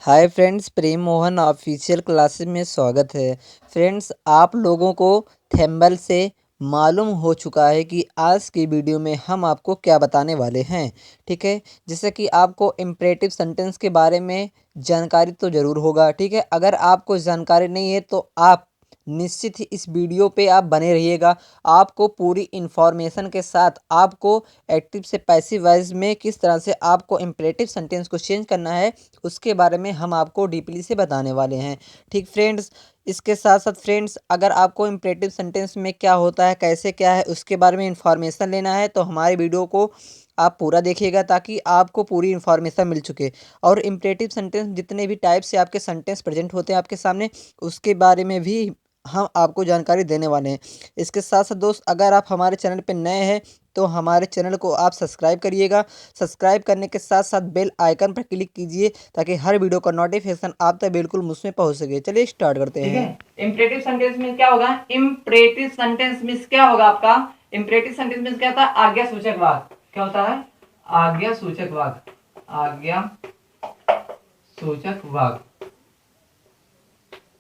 Hi friends, प्रेम Mohan official classes में स्वागत है। फ्रेंड्स, आप लोगों को थंबनेल से मालूम हो चुका है कि आज की वीडियो में हम आपको क्या बताने वाले हैं। ठीक है, जैसे कि आपको इम्परेटिव सेंटेंस के बारे में जानकारी तो ज़रूर होगा। ठीक है, अगर आपको जानकारी नहीं है तो आप निश्चित ही इस वीडियो पे आप बने रहिएगा। आपको पूरी इन्फॉर्मेशन के साथ आपको एक्टिव से पैसिव वॉइस में किस तरह से आपको इम्परेटिव सेंटेंस को चेंज करना है, उसके बारे में हम आपको डीपली से बताने वाले हैं। ठीक फ्रेंड्स, इसके साथ साथ फ्रेंड्स, अगर आपको इम्परेटिव सेंटेंस में क्या होता है, कैसे क्या है, उसके बारे में इंफॉर्मेशन लेना है तो हमारे वीडियो को आप पूरा देखिएगा ताकि आपको पूरी इन्फॉर्मेशन मिल चुके। और इम्परेटिव सेंटेंस जितने भी टाइप से आपके सेंटेंस प्रेजेंट होते हैं आपके सामने, उसके बारे में भी हम आपको जानकारी देने वाले हैं। इसके साथ साथ दोस्त, अगर आप हमारे चैनल पर नए हैं तो हमारे चैनल को आप सब्सक्राइब करिएगा। सब्सक्राइब करने के साथ साथ बेल आइकन पर क्लिक कीजिए ताकि हर वीडियो का नोटिफिकेशन आप तक बिल्कुल मुझ में पहुंच सके। चलिए स्टार्ट करते ठीक हैं। है। इम्परेटिव सेंटेंस में क्या होगा? इम्परेटिव सेंटेंस मींस क्या होगा आपका? इम्परेटिव सेंटेंस मींस क्या होता है? आज्ञा सूचक वाक्य। क्या होता है? आज्ञा सूचक वाक्य। आज्ञा सूचक वाक्य।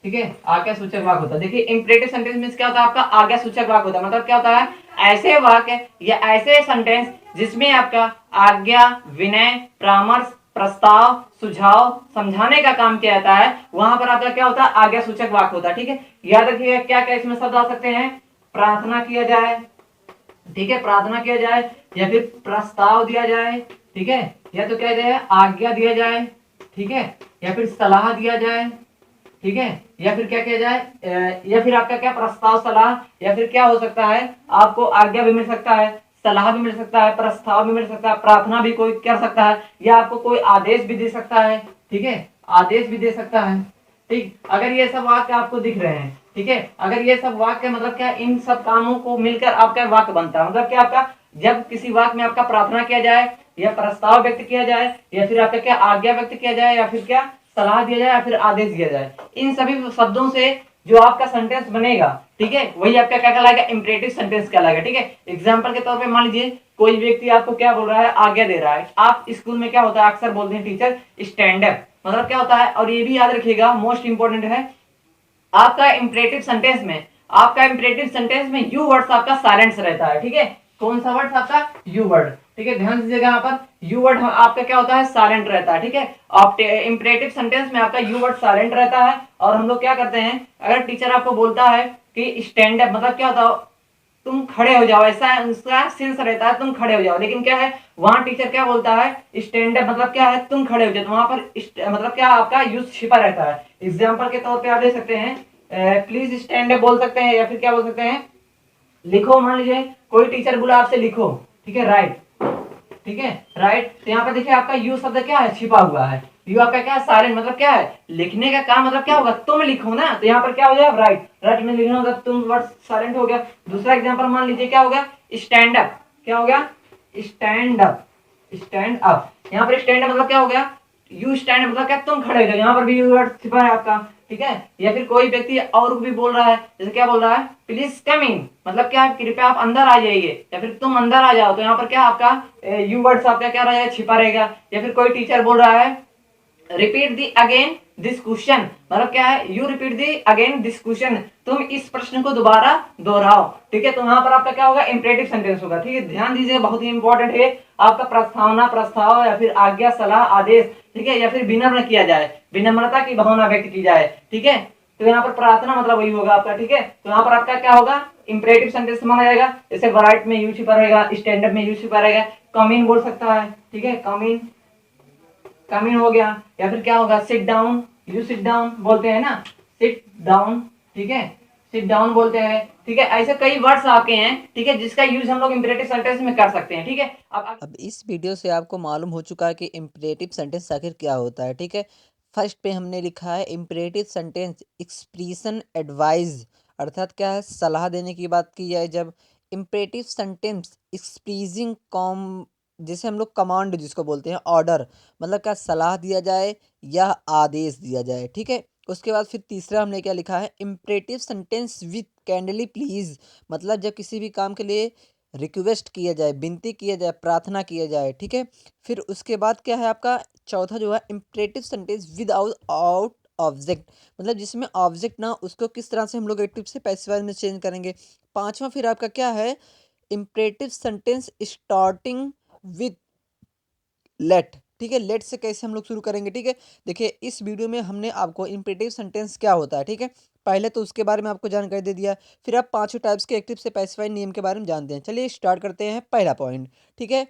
ठीक है, आज्ञा सूचक वाक्य होता है। देखिए, इम्परेटिव सेंटेंस मींस क्या होता है आपका? आज्ञा सूचक वाक्य होता है। मतलब क्या होता है? ऐसे वाक्य या ऐसे सेंटेंस जिसमें आपका आज्ञा, विनय, परामर्श, प्रस्ताव, सुझाव, समझाने का काम किया जाता है, वहां पर आपका क्या होता है? आज्ञा सूचक वाक्य होता है। ठीक है, याद रखिएगा क्या क्या इसमें शब्द आ सकते हैं? प्रार्थना किया जाए, ठीक है, प्रार्थना किया जाए, या फिर प्रस्ताव दिया जाए, ठीक है, या तो क्या जाए? आज्ञा दिया जाए, ठीक है, या फिर सलाह दिया जाए, ठीक है, या फिर क्या किया जाए? या फिर आपका क्या? प्रस्ताव, सलाह, या फिर क्या हो सकता है? आपको आज्ञा भी मिल सकता है, सलाह भी मिल सकता है, प्रस्ताव भी मिल सकता है, प्रार्थना भी कोई कर सकता है, या आपको कोई आदेश भी दे सकता है। ठीक है, आदेश भी दे सकता है। ठीक, अगर ये सब वाक्य आपको दिख रहे हैं, ठीक है, अगर ये सब वाक्य मतलब क्या, इन सब कामों को मिलकर आपका वाक्य बनता है। मतलब क्या आपका? जब किसी वाक्य में आपका प्रार्थना किया जाए, या प्रस्ताव व्यक्त किया जाए, या फिर आपका क्या? आज्ञा व्यक्त किया जाए, या फिर क्या? सलाह दिया जाए, या फिर आदेश दिया जाए, इन सभी शब्दों से जो आपका सेंटेंस बनेगा, ठीक है, वही आपका क्या कहलाएगा? इंपरेटिव सेंटेंस कहलाएगा। ठीक है, एग्जांपल के तौर पे मान लीजिए कोई व्यक्ति आपको क्या बोल रहा है? आज्ञा दे रहा है। आप स्कूल में क्या होता है? अक्सर बोलते हैं टीचर स्टैंड अप। मतलब क्या होता है? और ये भी याद रखिएगा, मोस्ट इंपोर्टेंट है, आपका इंपरेटिव सेंटेंस में, आपका इंपरेटिव सेंटेंस में यू वर्ड्स आपका साइलेंस रहता है। ठीक है, कौन सा वर्ड आपका? You word. ठीक है, ध्यान दीजिएगा, यहाँ पर यू वर्ड आपका क्या होता है? साइलेंट रहता है। ठीक है, आप इंपरेटिव सेंटेंस में आपका यू वर्ड साइलेंट रहता है। और हम लोग क्या करते हैं, अगर टीचर आपको बोलता है कि स्टैंड अप, मतलब क्या होता है? तुम खड़े हो जाओ, ऐसा उसका सेंस रहता है, तुम खड़े हो जाओ। लेकिन क्या है, वहां टीचर क्या बोलता है? स्टैंड अप, मतलब क्या है? तुम खड़े हो जाओ। तो वहां पर मतलब क्या आपका यूज छिपा रहता है। एग्जाम्पल के तौर पे आप दे सकते हैं, प्लीज स्टैंड अप बोल सकते हैं, या फिर क्या बोल सकते हैं? लिखो। मान लीजिए कोई टीचर बोला आपसे लिखो, ठीक है, राइट, ठीक है, राइट। तो यहाँ पर देखिए आपका यू शब्द क्या है? छिपा हुआ है। यू आपका क्या है? साइलेंट। मतलब क्या है? लिखने का काम मतलब क्या होगा? तुम लिखो ना। तो यहाँ पर क्या हो गया? राइट। राइट में लिखना होगा, तुम वर्ड साइलेंट हो गया। दूसरा एग्जांपल मान लीजिए क्या होगा? Stand up. क्या हो गया? Stand up. स्टैंड अप, यहाँ पर स्टैंड अप मतलब क्या हो गया? यू स्टैंड मतलब क्या? तुम खड़े हो जाओ। यहाँ पर भी यू वर्ड छिपा है आपका। ठीक है, या फिर कोई व्यक्ति और भी बोल रहा है, जैसे क्या बोल रहा है? प्लीज कम इन, मतलब क्या? कृपया आप अंदर आ जाइए, या फिर तुम अंदर आ जाओ। तो यहाँ पर क्या आपका यू वर्ड्स आपका क्या रहेगा? छिपा रहेगा। या फिर कोई टीचर बोल रहा है repeat the again this question, मतलब क्या है? You repeat the again this question, तुम इस प्रश्न को दोबारा दोहराओ। ठीक है, तो वहां पर आपका क्या होगा? इंपरेटिव सेंटेंस होगा। ठीक है, ध्यान दीजिए, बहुत ही इंपॉर्टेंट है आपका प्रस्तावना, प्रस्ताव, या फिर आज्ञा, सलाह, आदेश, ठीक है, या फिर विनम्र किया जाए, विनम्रता की भावना व्यक्त की जाए। ठीक है, तो यहाँ पर प्रार्थना मतलब वही होगा आपका। ठीक है, तो यहाँ पर आपका क्या होगा? इंपरेटिव सेंटेंस माना जाएगा। जैसे राइट में यू छिपा रहेगा, स्टैंड अप में यू छिपा रहेगा, कम इन बोल सकता है। ठीक है, कम इन, कम इन हो गया। या फिर क्या होगा? Sit down, you sit down बोलते हैं ना, सिट डाउन। ठीक है, सिट डाउन बोलते हैं। ठीक है, ऐसे कई वर्ड्स आपके हैं, ठीक है, जिसका यूज हम लोग इंपरेटिव सेंटेंस में कर सकते हैं। ठीक है, अब इस वीडियो से आपको मालूम हो चुका है कि इम्परेटिव सेंटेंस आखिर क्या होता है। ठीक है, फर्स्ट पे हमने लिखा है इम्परेटिव सेंटेंस एक्सप्रेशन एडवाइस, अर्थात क्या है? सलाह देने की बात की जाए जब। इम्परेटिव सेंटेंस एक्सप्रेसिंग कॉम, जैसे हम लोग कमांड जिसको बोलते हैं, ऑर्डर, मतलब क्या? सलाह दिया जाए या आदेश दिया जाए। ठीक है, उसके बाद फिर तीसरा हमने क्या लिखा है? Imperative sentence with kindly please, मतलब जब किसी भी काम के लिए रिक्वेस्ट किया जाए, विनती किया जाए, प्रार्थना किया जाए, ठीक है। फिर उसके बाद क्या है आपका चौथा जो है imperative sentence without out object, मतलब जिसमें ऑब्जेक्ट ना, उसको किस तरह से हम लोग एक्टिव से पैसिव में चेंज करेंगे। पांचवा फिर आपका क्या है imperative sentence starting with let, ठीक है। लेट से कैसे हम लोग शुरू करेंगे, ठीक है। देखिए इस वीडियो में हमने आपको इम्परेटिव सेंटेंस क्या होता है, ठीक है, पहले तो उसके बारे में आपको जानकारी दे दिया। फिर आप पांचों टाइप्स के एक्टिव से पैसिफाइड नियम के बारे में जानते हैं। चलिए स्टार्ट करते हैं पहला पॉइंट, ठीक है।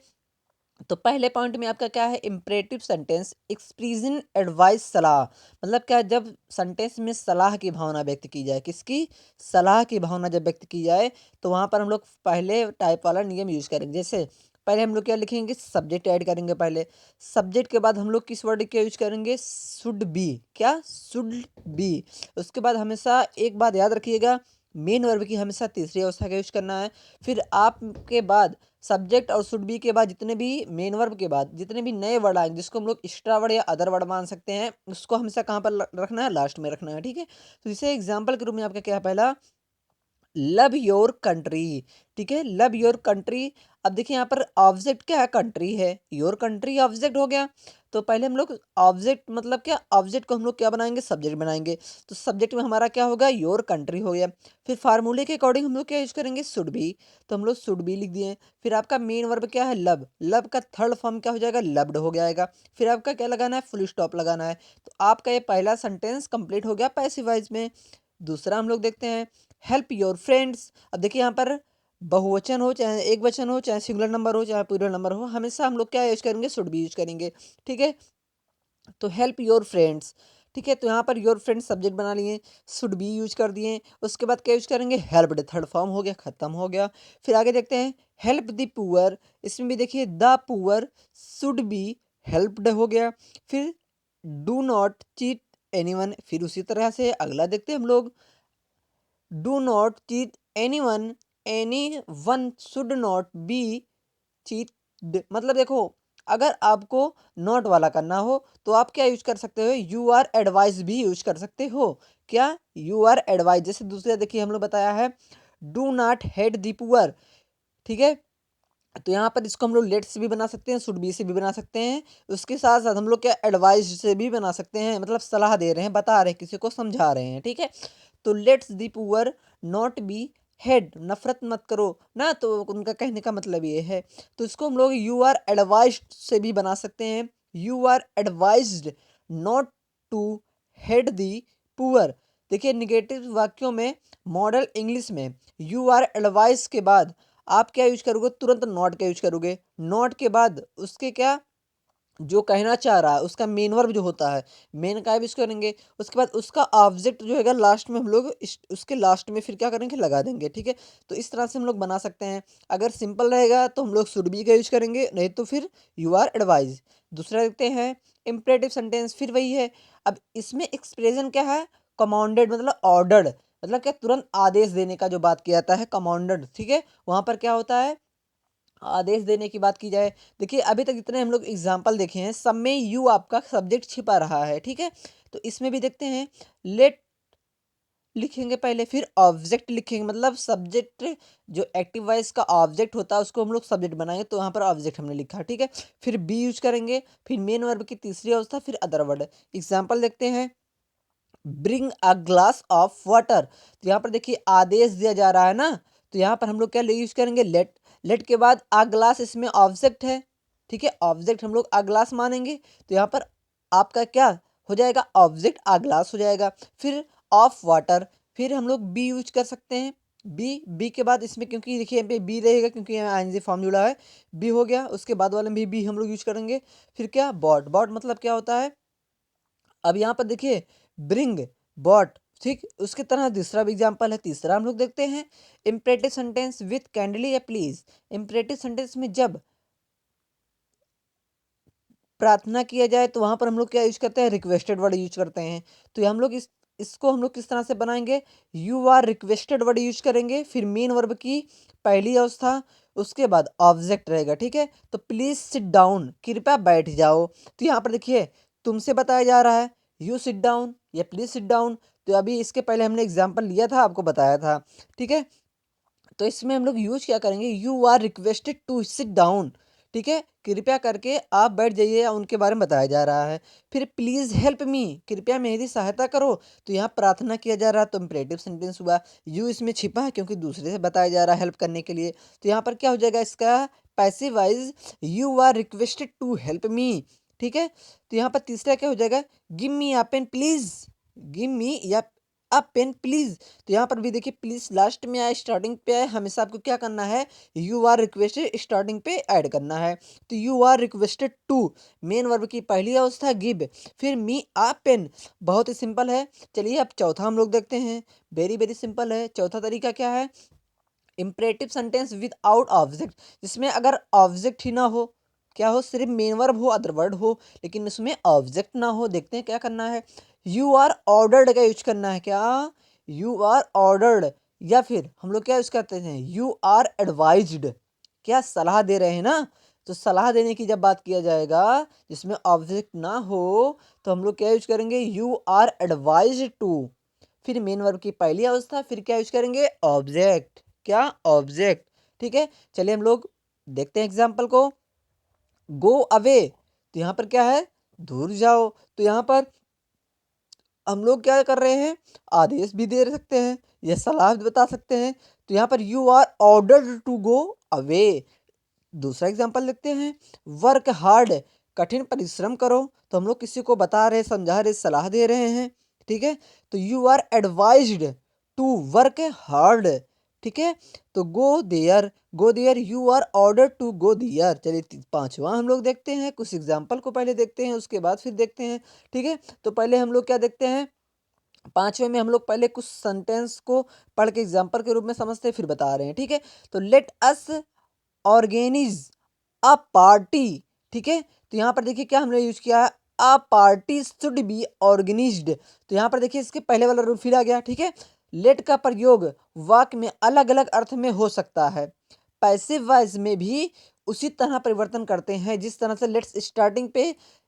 तो पहले पॉइंट में आपका क्या है इम्परेटिव सेंटेंस एक्सप्रेशन एडवाइस सलाह, मतलब क्या जब सेंटेंस में सलाह की भावना व्यक्त की जाए, किसकी सलाह की भावना जब व्यक्त की जाए, तो वहां पर हम लोग पहले टाइप वाला नियम यूज करेंगे। जैसे पहले हम लोग क्या लिखेंगे सब्जेक्ट ऐड करेंगे, पहले सब्जेक्ट के बाद हम लोग किस वर्ड का यूज करेंगे शुड बी, क्या शुड बी। उसके बाद हमेशा एक बात याद रखिएगा मेन वर्ब की हमेशा तीसरी अवस्था का यूज करना है। फिर आपके बाद सब्जेक्ट और शुड बी के बाद जितने भी मेन वर्ब के बाद जितने भी नए वर्ड आएंगे जिसको हम लोग एक्स्ट्रा वर्ड या अदर वर्ड मान सकते हैं, उसको हमेशा कहाँ पर रखना है लास्ट में रखना है, ठीक है। तो इसे एग्जाम्पल के रूप में आपका क्या है पहला लव योर कंट्री, ठीक है, लव योर कंट्री। अब देखिए यहाँ पर ऑब्जेक्ट क्या है कंट्री है, योर कंट्री ऑब्जेक्ट हो गया। तो पहले हम लोग ऑब्जेक्ट मतलब क्या ऑब्जेक्ट को हम लोग क्या बनाएंगे सब्जेक्ट बनाएंगे। तो सब्जेक्ट में हमारा क्या होगा योर कंट्री हो गया। फिर फार्मूले के अकॉर्डिंग हम लोग क्या यूज करेंगे शुड बी, तो हम लोग शुड बी लिख दिए। फिर आपका मेन वर्ब क्या है लब, लब का थर्ड फॉर्म क्या हो जाएगा लव्ड हो जाएगा। फिर आपका क्या लगाना है फुल स्टॉप लगाना है। तो आपका ये पहला सेंटेंस कंप्लीट हो गया पैसिव वॉइस में। दूसरा हम लोग देखते हैं हेल्प योर फ्रेंड्स। अब देखिए यहाँ पर बहुवचन हो चाहे एक वचन हो चाहे सिंगुलर नंबर हो चाहे प्लूरल नंबर हो, हमेशा हम लोग क्या यूज करेंगे शुड बी यूज करेंगे, ठीक है। तो हेल्प योर फ्रेंड्स, ठीक है, तो यहाँ पर योर फ्रेंड्स सब्जेक्ट बना लिए, शुड बी यूज कर दिए। उसके बाद क्या यूज करेंगे हेल्प्ड, थर्ड फॉर्म हो गया खत्म हो गया। फिर आगे देखते हैं हेल्प द पुअर, इसमें भी देखिए the poor should be helped हो गया। फिर डू नॉट चीट एनीवन, फिर उसी तरह से अगला देखते हैं हम लोग do not cheat anyone, anyone should not be cheat, मतलब देखो अगर आपको नॉट वाला करना हो तो आप क्या यूज कर सकते हो यू आर एडवाइस भी यूज कर सकते हो। क्या यू आर एडवाइस, जैसे दूसरे देखिए हम लोग बताया है do not hate the poor, ठीक है। तो यहाँ पर इसको हम लोग लेट से भी बना सकते हैं शुड बी से भी बना सकते हैं। उसके साथ साथ हम लोग क्या एडवाइस से भी बना सकते हैं, मतलब सलाह दे रहे हैं बता रहे हैं किसी को समझा रहे हैं, ठीक है। तो let's the poor not be head, नफरत मत करो ना, तो उनका कहने का मतलब ये है। तो इसको हम लोग यू आर एडवाइज्ड से भी बना सकते हैं, you are advised not to head the poor. देखिए निगेटिव वाक्यों में मॉडल इंग्लिश में यू आर एडवाइस के बाद आप क्या यूज करोगे तुरंत नॉट का यूज करोगे। नॉट के बाद उसके क्या जो कहना चाह रहा है उसका मेन वर्ब जो होता है मेन का यूज करेंगे। उसके बाद उसका ऑब्जेक्ट जो है लास्ट में हम लोग उसके लास्ट में फिर क्या करेंगे लगा देंगे, ठीक है। तो इस तरह से हम लोग बना सकते हैं। अगर सिंपल रहेगा तो हम लोग शुड बी का यूज करेंगे, नहीं तो फिर यू आर एडवाइज। दूसरा देखते हैं इम्परेटिव सेंटेंस, फिर वही है। अब इसमें एक्सप्रेशन क्या है कमांडेड मतलब ऑर्डर्ड, मतलब क्या तुरंत आदेश देने का जो बात किया जाता है कमांडेड, ठीक है। वहां पर क्या होता है आदेश देने की बात की जाए। देखिए अभी तक जितने हम लोग एग्जाम्पल देखे हैं सब में यू आपका सब्जेक्ट छिपा रहा है, ठीक है। तो इसमें भी देखते हैं लेट लिखेंगे पहले, फिर ऑब्जेक्ट लिखेंगे, मतलब सब्जेक्ट जो एक्टिव वॉइस का ऑब्जेक्ट होता है उसको हम लोग सब्जेक्ट बनाएंगे, तो यहाँ पर ऑब्जेक्ट हमने लिखा, ठीक है। फिर बी यूज करेंगे, फिर मेन वर्ब की तीसरी अवस्था, फिर अदर वर्ड। एग्जाम्पल देखते हैं bring a glass of water, तो यहाँ पर देखिए आदेश दिया जा रहा है ना, तो यहाँ पर हम लोग क्या यूज करेंगे लेट। लेट के बाद आ ग्लास इसमें ऑब्जेक्ट है, ठीक है, ऑब्जेक्ट हम लोग आ ग्लास मानेंगे, तो यहाँ पर आपका क्या हो जाएगा ऑब्जेक्ट आ ग्लास हो जाएगा। फिर ऑफ वाटर, फिर हम लोग बी यूज कर सकते हैं, बी बी के बाद इसमें क्योंकि देखिए यहाँ पे बी रहेगा क्योंकि यहाँ आईएनजी फॉर्म जुड़ा है, बी हो गया। उसके बाद वाले में भी बी हम लोग यूज करेंगे। फिर क्या बॉट, बॉट मतलब क्या होता है अब यहाँ पर देखिए ब्रिंग बॉट, ठीक उसकी तरह दूसरा भी एग्जाम्पल है। तीसरा हम लोग देखते हैं इम्परेटिव सेंटेंस विथ कैंडली या प्लीज। इम्परेटिव सेंटेंस में जब प्रार्थना किया जाए तो वहां पर हम लोग क्या यूज करते हैं रिक्वेस्टेड वर्ड यूज करते हैं। तो हम लोग इसको हम लोग किस तरह से बनाएंगे you are requested word use करेंगे, फिर मेन वर्ब की पहली अवस्था, उसके बाद ऑब्जेक्ट रहेगा, ठीक है। तो प्लीज सिट डाउन, कृपया बैठ जाओ। तो यहाँ पर देखिए तुमसे बताया जा रहा है यू सिट डाउन या प्लीज सिट डाउन। तो अभी इसके पहले हमने एग्जाम्पल लिया था आपको बताया था, ठीक है। तो इसमें हम लोग यूज क्या करेंगे, you are requested to sit down. ठीक है, कृपया करके आप बैठ जाइए, या उनके बारे में बताया जा रहा है। फिर प्लीज हेल्प मी, कृपया मेरी सहायता करो, तो यहाँ प्रार्थना किया जा रहा है, तो इम्परेटिव सेंटेंस हुआ। यू इसमें छिपा है क्योंकि दूसरे से बताया जा रहा है हेल्प करने के लिए, तो यहाँ पर क्या हो जाएगा इसका passive voice, you are requested to help me. ठीक है, तो यहाँ पर तीसरा क्या हो जाएगा, give me a pen please, give me या अ पेन प्लीज। तो यहाँ पर भी देखिए प्लीज लास्ट में आए, स्टार्टिंग पे आए, हमेशा आपको क्या करना है, यू आर रिक्वेस्टेड स्टार्टिंग पे ऐड करना है। तो you are requested to, main verb की पहली अवस्था गिव, फिर मी आ पेन, बहुत ही सिंपल है। चलिए अब चौथा हम लोग देखते हैं, वेरी वेरी सिंपल है। चौथा तरीका क्या है, imperative sentence with out object, जिसमें अगर ऑब्जेक्ट ही ना हो, क्या हो, सिर्फ मेन वर्ब हो, अदर वर्ड हो, लेकिन उसमें ऑब्जेक्ट ना हो। देखते हैं क्या करना है, यू आर ऑर्डर्ड का यूज करना है, क्या, यू आर ऑर्डर्ड, या फिर हम लोग क्या यूज करते हैं, यू आर एडवाइज्ड, क्या सलाह दे रहे हैं ना। तो सलाह देने की जब बात किया जाएगा जिसमें ऑब्जेक्ट ना हो, तो हम लोग क्या यूज करेंगे, यू आर एडवाइज्ड टू, फिर मेन वर्ब की पहली अवस्था, फिर क्या यूज करेंगे, ऑब्जेक्ट, क्या, ऑब्जेक्ट। ठीक है, चलिए हम लोग देखते हैं एग्जाम्पल को, गो अवे, तो यहाँ पर क्या है, दूर जाओ। तो यहाँ पर हम लोग क्या कर रहे हैं, आदेश भी दे सकते हैं या सलाह भी बता सकते हैं। तो यहाँ पर you are ordered to go away. दूसरा एग्जाम्पल देखते हैं, वर्क हार्ड, कठिन परिश्रम करो, तो हम लोग किसी को बता रहे, समझा रहे, सलाह दे रहे हैं। ठीक है, तो you are advised to work hard. ठीक है, तो go there, you are order to go there. चलिए पांचवा हम लोग देखते हैं, कुछ एग्जाम्पल को पहले देखते हैं, उसके बाद फिर देखते हैं। ठीक है, तो पहले हम लोग क्या देखते हैं, पांचवे में हम लोग पहले कुछ सेंटेंस को पढ़ के एग्जाम्पल के रूप में समझते हैं, फिर बता रहे हैं। ठीक है, तो let us organise a party. ठीक है, तो यहाँ पर देखिए क्या हमने यूज किया है, a party should be organised. तो यहाँ पर देखिए इसके पहले वाला रूल फिर आ गया। ठीक है, लेट का प्रयोग वाक्य में अलग अलग अर्थ में हो सकता है, पैसिव वॉइस में भी उसी तरह परिवर्तन करते हैं जिस तरह से लेट्स स्टार्टिंग पे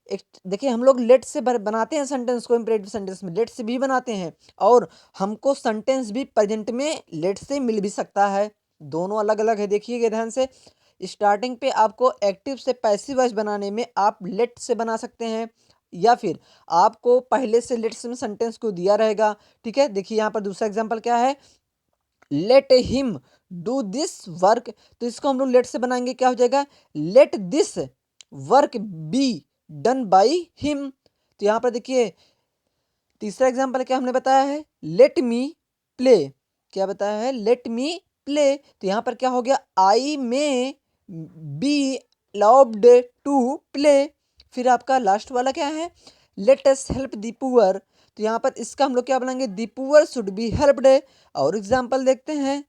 एक, देखिए हम लोग लेट से बनाते हैं सेंटेंस को, इंपरेटिव सेंटेंस में लेट से भी बनाते हैं, और हमको सेंटेंस भी प्रेजेंट में लेट से मिल भी सकता है, दोनों अलग अलग है। देखिएगा ध्यान से, स्टार्टिंग पे आपको एक्टिव से पैसिव वॉइस बनाने में आप लेट से बना सकते हैं, या फिर आपको पहले से लेट में सेंटेंस को दिया रहेगा। ठीक है, देखिए यहाँ पर दूसरा एग्जांपल क्या है, let him do this work, तो इसको हम लोग लेट से बनाएंगे, क्या हो जाएगा, let this work be done by him. तो यहाँ पर देखिए तीसरा एग्जाम्पल क्या हमने बताया है, लेट मी प्ले, क्या बताया है, लेट मी प्ले। तो यहाँ पर क्या हो गया, आई में बी लव्ड टू प्ले। फिर आपका लास्ट वाला क्या है, let us help the poor, तो यहाँ पर इसका हम लोग क्या बनाएंगे, the poor should be helped. और एग्जाम्पल देखते हैं,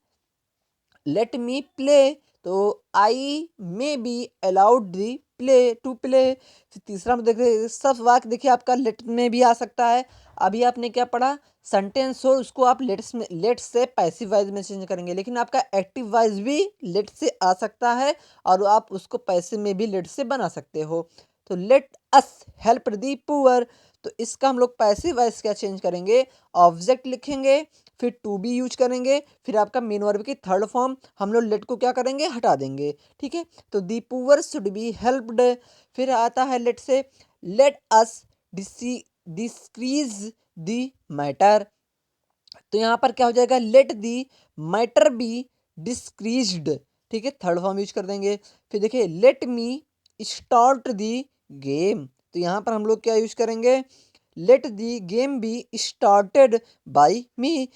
लेट मी प्ले, तो I may be allowed the play to play. फिर तीसरा में देखिए सब वाक्य देखिए आपका लेट में भी आ सकता है। अभी आपने क्या पढ़ा, सेंटेंस हो उसको आप लेट से पैसिव वॉइस में चेंज करेंगे, लेकिन आपका एक्टिव वॉइस भी लेट से आ सकता है, और आप उसको पैसिव में भी लेट से बना सकते हो। तो let us help the poor, तो इसका हम लोग पैसिव वॉइस क्या चेंज करेंगे, ऑब्जेक्ट लिखेंगे, फिर टू बी यूज करेंगे, फिर आपका मेन वर्ब की थर्ड फॉर्म हम लोग लेट को क्या करेंगे, हटा देंगे। ठीक है, तो the poor should be helped. फिर आता है लेट से, let us decrease the matter, तो यहाँ पर क्या हो जाएगा, let the matter be decreased. ठीक है, थर्ड फॉर्म यूज कर देंगे। फिर देखिए let me start the game, तो यहाँ पर हम लोग क्या यूज करेंगे, let the game be started by me.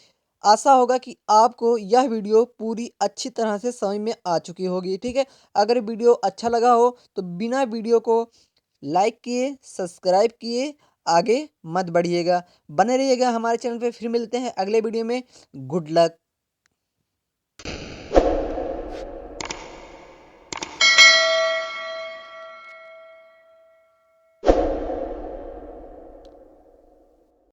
आशा होगा कि आपको यह वीडियो पूरी अच्छी तरह से समझ में आ चुकी होगी। ठीक है, अगर वीडियो अच्छा लगा हो तो बिना वीडियो को लाइक किए, सब्सक्राइब किए आगे मत बढ़िएगा, बने रहिएगा हमारे चैनल पे। फिर मिलते हैं अगले वीडियो में, गुड लक।